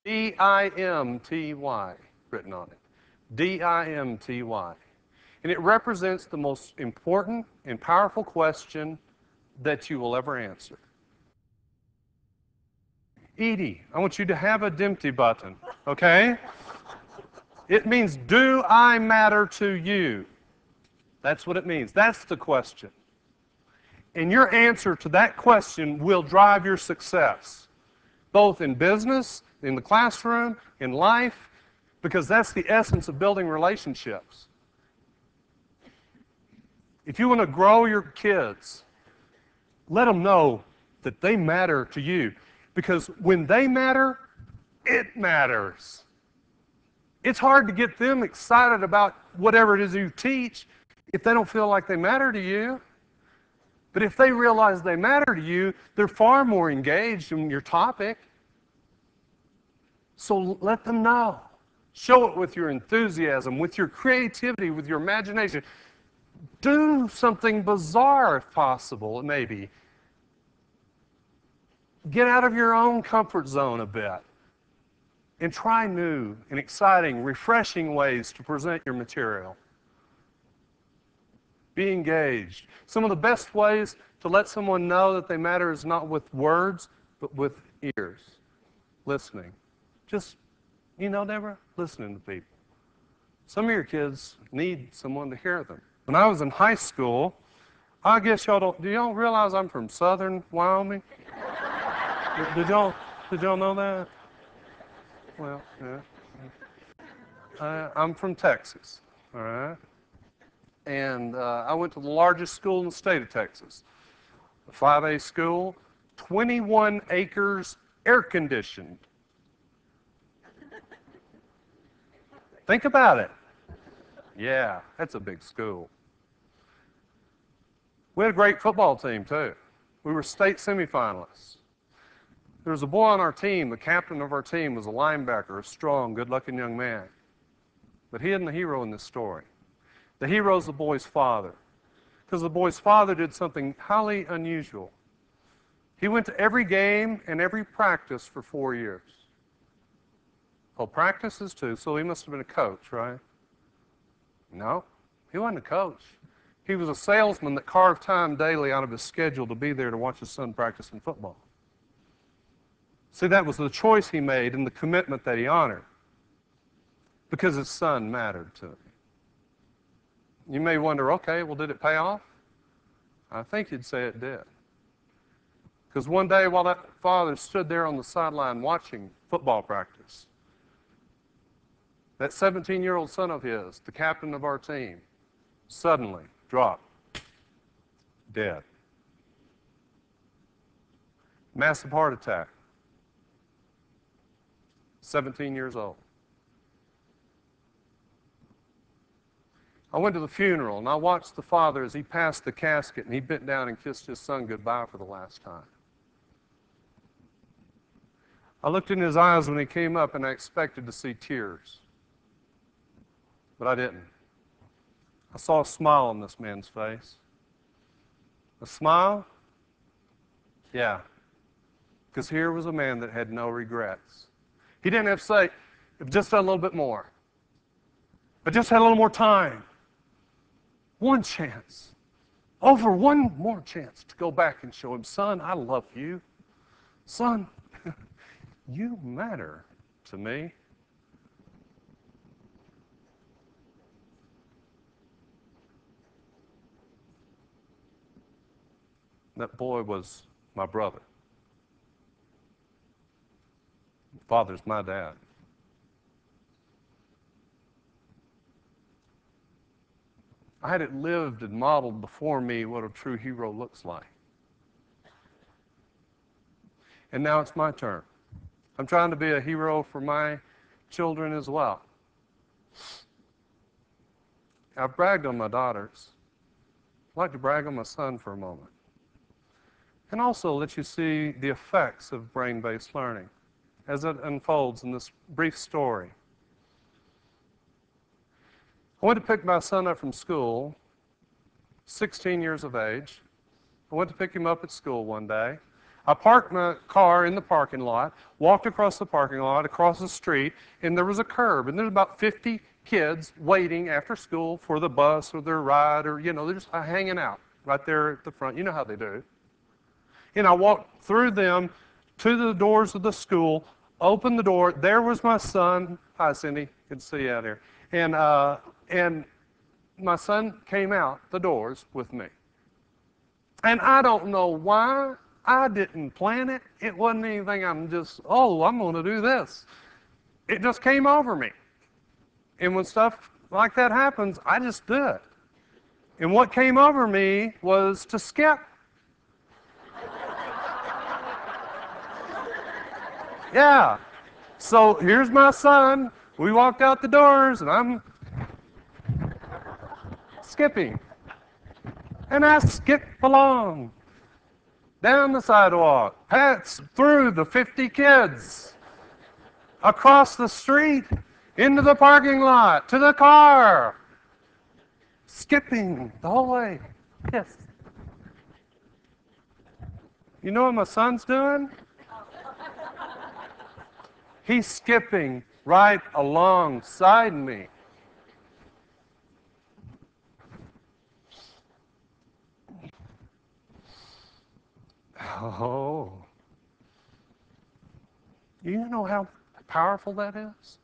D-I-M-T-Y written on it. D-I-M-T-Y. And it represents the most important and powerful question that you will ever answer. Edie, I want you to have a Dempty button, okay? It means, do I matter to you? That's what it means. That's the question. And your answer to that question will drive your success, both in business, in the classroom, in life, because that's the essence of building relationships. If you want to grow your kids, let them know that they matter to you. Because when they matter, it matters. It's hard to get them excited about whatever it is you teach if they don't feel like they matter to you. But if they realize they matter to you, they're far more engaged in your topic. So let them know. Show it with your enthusiasm, with your creativity, with your imagination. Do something bizarre if possible, maybe. Get out of your own comfort zone a bit and try new and exciting, refreshing ways to present your material. Be engaged. Some of the best ways to let someone know that they matter is not with words, but with ears. Listening. Just, Deborah, listening to people. Some of your kids need someone to hear them. When I was in high school, I guess do y'all realize I'm from southern Wyoming? Did y'all know that? Well, yeah. I'm from Texas, all right? And I went to the largest school in the state of Texas, a 5A school, 21 acres, air-conditioned. Think about it. Yeah, that's a big school. We had a great football team, too. We were state semifinalists. There was a boy on our team, the captain of our team was a linebacker, a strong, good-looking young man. But he isn't the hero in this story. The hero is the boy's father, because the boy's father did something highly unusual. He went to every game and every practice for 4 years. Well, practices too, so he must have been a coach, right? No, he wasn't a coach. He was a salesman that carved time daily out of his schedule to be there to watch his son practice in football. See, that was the choice he made and the commitment that he honored, because his son mattered to him. You may wonder, okay, well, did it pay off? I think you'd say it did. Because one day while that father stood there on the sideline watching football practice, that 17-year-old son of his, the captain of our team, suddenly dropped dead. Massive heart attack. 17 years old. I went to the funeral, and I watched the father as he passed the casket, and he bent down and kissed his son goodbye for the last time. I looked in his eyes when he came up, and I expected to see tears. But I didn't. I saw a smile on this man's face. A smile? Yeah. Because here was a man that had no regrets. He didn't have to say, if just done a little bit more. But just had a little more time. One chance. Over one more chance to go back and show him, son, I love you. Son, you matter to me. That boy was my brother. Father's my dad. I had it lived and modeled before me what a true hero looks like. And now it's my turn. I'm trying to be a hero for my children as well. I've bragged on my daughters. I'd like to brag on my son for a moment. And also let you see the effects of brain-based learning as it unfolds in this brief story. I went to pick my son up from school, 16 years of age. I went to pick him up at school one day. I parked my car in the parking lot, walked across the parking lot, across the street, and there was a curb, and there's about 50 kids waiting after school for the bus or their ride, or, they're just hanging out right there at the front. You know how they do. And I walked through them to the doors of the school, opened the door. There was my son. Hi, Cindy. Good to see you out here. And my son came out the doors with me. And I don't know why. I didn't plan it. It wasn't anything I'm going to do this. It just came over me. And when stuff like that happens, I just do it. And what came over me was to skip. Yeah. So here's my son. We walked out the doors, and I'm skipping. And I skip along down the sidewalk, past through the 50 kids, across the street, into the parking lot, to the car, skipping the whole way. Yes. You know what my son's doing? He's skipping right alongside me. Oh. You know how powerful that is?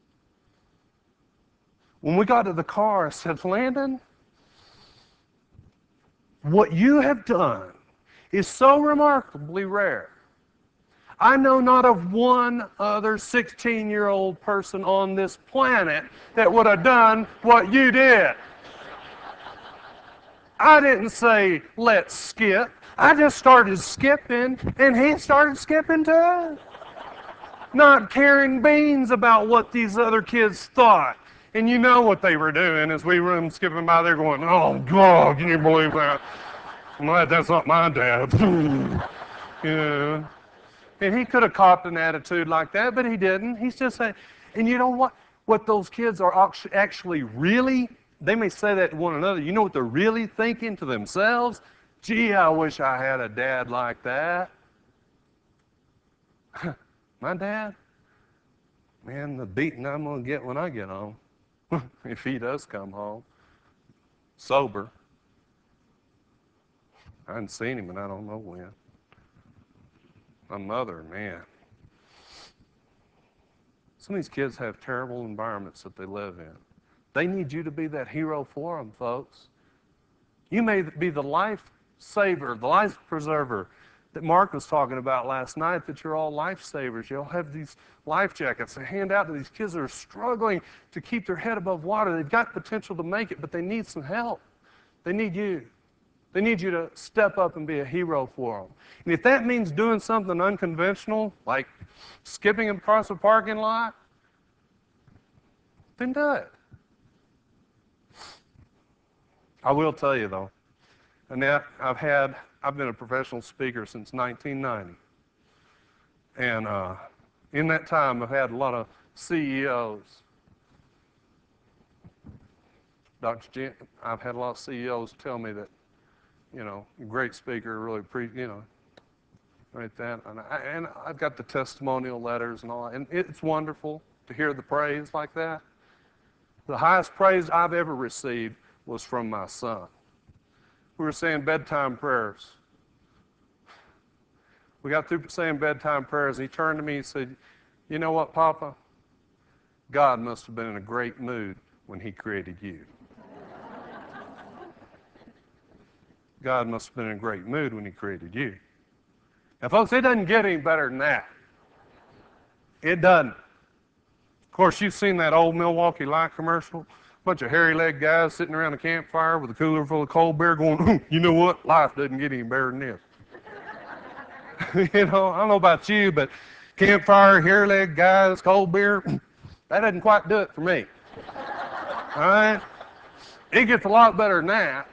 When we got to the car, I said, Landon, what you have done is so remarkably rare. I know not of one other 16-year-old person on this planet that would have done what you did. I didn't say, let's skip. I just started skipping, and he started skipping too. Not caring beans about what these other kids thought. And you know what they were doing as we were skipping by there going, oh, God, can you believe that? I'm glad that's not my dad. Yeah. And he could have copped an attitude like that, but he didn't. He's just saying, and you know what? What those kids are actually really, they may say that to one another. You know what they're really thinking to themselves? Gee, I wish I had a dad like that. My dad? Man, the beating I'm going to get when I get home, if he does come home, sober. I hadn't seen him, and I don't know when. My mother, man. Some of these kids have terrible environments that they live in. They need you to be that hero for them, folks. You may be the life saver, the life preserver that Mark was talking about last night, that you're all lifesavers. You'll have these life jackets to hand out to these kids that are struggling to keep their head above water. They've got potential to make it, but they need some help. They need you. They need you to step up and be a hero for them. And if that means doing something unconventional, like skipping across a parking lot, then do it. I will tell you, though, Annette, I've been a professional speaker since 1990. And in that time, I've had a lot of CEOs. Dr. Jim, I've had a lot of CEOs tell me that, great speaker, really, right that. And I've got the testimonial letters and all that. And it's wonderful to hear the praise like that. The highest praise I've ever received was from my son. We were saying bedtime prayers. We got through saying bedtime prayers, and he turned to me and said, you know what, Papa? God must have been in a great mood when he created you. God must have been in a great mood when he created you. Now, folks, it doesn't get any better than that. It doesn't. Of course, you've seen that old Milwaukee Light commercial. A bunch of hairy-legged guys sitting around a campfire with a cooler full of cold beer going, you know what? Life doesn't get any better than this. I don't know about you, but campfire, hairy-legged guys, cold beer, that doesn't quite do it for me. All right? It gets a lot better than that.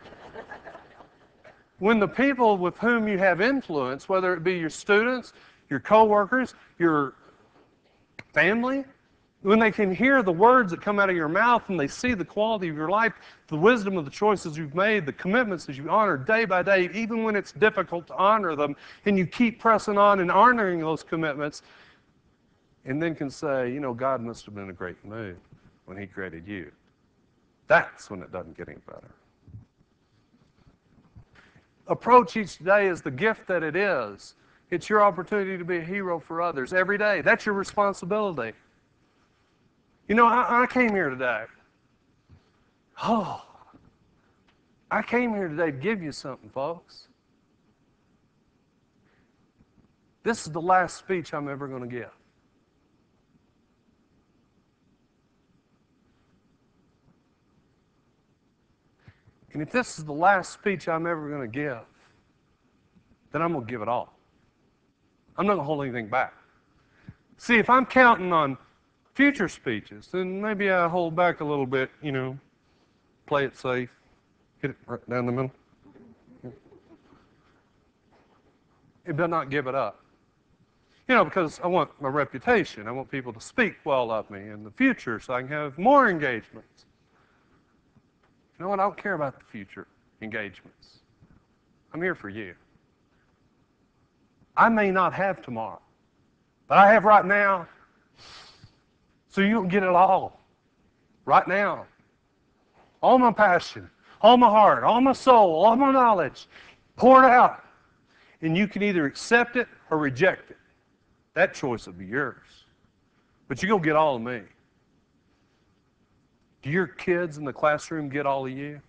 When the people with whom you have influence, whether it be your students, your coworkers, your family, When they can hear the words that come out of your mouth and they see the quality of your life, the wisdom of the choices you've made, the commitments that you honor day by day, even when it's difficult to honor them, and you keep pressing on and honoring those commitments, and then can say, you know, God must have been in a great mood when He created you. That's when it doesn't get any better. Approach each day as the gift that it is. It's your opportunity to be a hero for others every day. That's your responsibility. You know, I came here today. Oh, I came here today to give you something, folks. This is the last speech I'm ever going to give. And if this is the last speech I'm ever going to give, then I'm going to give it all. I'm not going to hold anything back. See, if I'm counting on future speeches, then maybe I hold back a little bit, you know, play it safe, hit it right down the middle. It better not give it up. You know, because I want my reputation. I want people to speak well of me in the future so I can have more engagements. You know what? I don't care about the future engagements. I'm here for you. I may not have tomorrow, but I have right now. So you can get it all right now. All my passion, all my heart, all my soul, all my knowledge, pour it out. And you can either accept it or reject it. That choice will be yours. But you're going to get all of me. Do your kids in the classroom get all of you?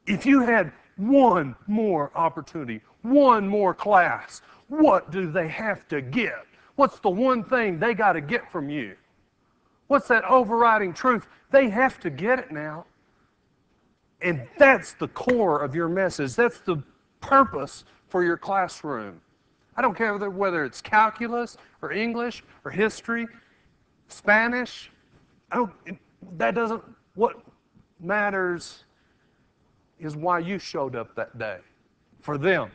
If you had one more opportunity, one more class, what do they have to get? What's the one thing they got to get from you? What's that overriding truth? They have to get it now. And that's the core of your message. That's the purpose for your classroom. I don't care whether it's calculus or English or history, Spanish. What matters is why you showed up that day for them.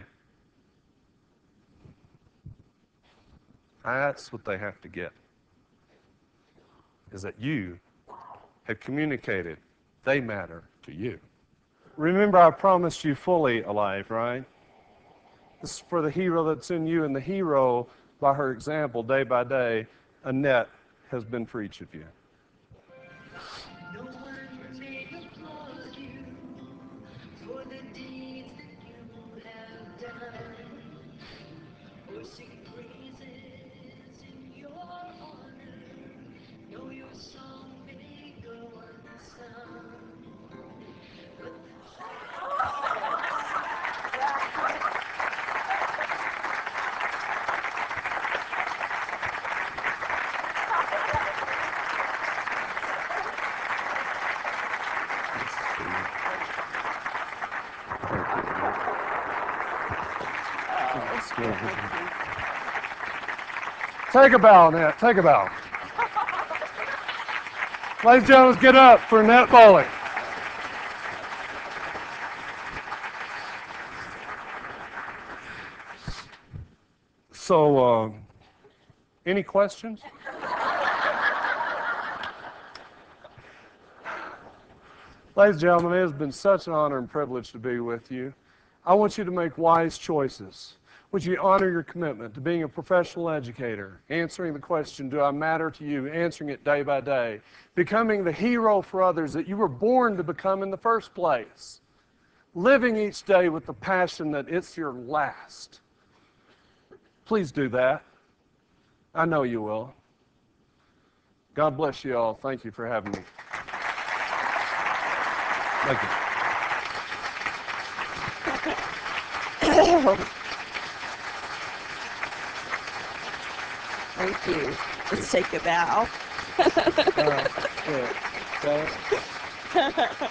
That's what they have to get, is that you have communicated they matter to you. Remember, I promised you fully alive, right? This is for the hero that's in you, and the hero, by her example, day by day, Annette, has been for each of you. No one may applaud you for the deeds that you have done, or sing praises in your honor. No, your song may go unsung, but Take a bow, Annette. Take a bow. Ladies and gentlemen, get up for Annette Bowling. So, any questions? Ladies and gentlemen, it has been such an honor and privilege to be with you. I want you to make wise choices. I want you to honor your commitment to being a professional educator, answering the question, do I matter to you, answering it day by day, becoming the hero for others that you were born to become in the first place, living each day with the passion that it's your last. Please do that. I know you will. God bless you all. Thank you for having me. Thank you. Thank you. Let's take a bow. Yeah.